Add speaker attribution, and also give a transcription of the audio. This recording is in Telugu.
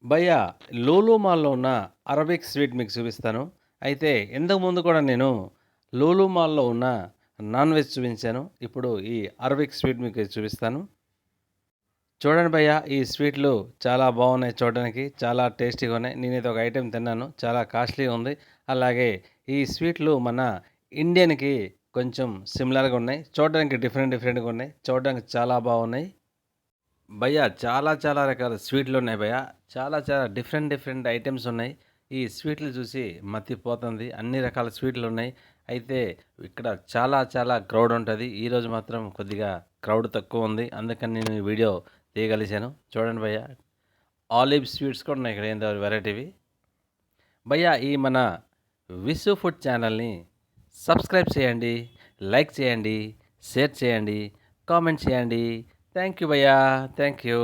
Speaker 1: భయ్యా, 'లూలు మాల్‌లో ఉన్న అరబిక్ స్వీట్ మీకు చూపిస్తాను. అయితే ఇంతకు ముందు కూడా నేను 'లూలు మాల్‌లో ఉన్న నాన్ వెజ్ చూపించాను. ఇప్పుడు ఈ అరబిక్ స్వీట్ మీకు చూపిస్తాను. చూడండి భయ్యా, ఈ స్వీట్లు చాలా బాగున్నాయి చూడడానికి. చాలా టేస్టీగా ఉన్నాయి. నేనైతే ఒక ఐటెమ్ తిన్నాను. చాలా కాస్ట్‌లీగా ఉంది. అలాగే ఈ స్వీట్లు మన ఇండియన్‌కి కొంచెం సిమిలర్‌గా ఉన్నాయి. చూడడానికి డిఫరెంట్‌గా ఉన్నాయి. చూడడానికి చాలా బాగున్నాయి. భయ్యా, చాలా రకాల స్వీట్లున్నాయి భయ్యా. చాలా డిఫరెంట్ ఐటెమ్స్ ఉన్నాయి. ఈ స్వీట్లు చూసి మతిపోతుంది. అన్ని రకాల స్వీట్లున్నాయి. అయితే ఇక్కడ చాలా క్రౌడ్ ఉంటది. ఈరోజు మాత్రం కొద్దిగా క్రౌడ్ తక్కువుంది. అందుకని నేను ఈ వీడియో తీయగలిసాను. చూడండి భయ్యా. ఆలివ్ స్వీట్స్ కూడా ఉన్నాయి ఇక్కడ ఏందో వెరైటీవి. భయ్యా, ఈ మన విసు ఫుడ్ ఛానల్‌ని సబ్స్క్రైబ్ చేయండి, లైక్ చేయండి, షేర్ చేయండి, కామెంట్ చేయండి. థ్యాంక్ యూ భయ్యా. Thank you.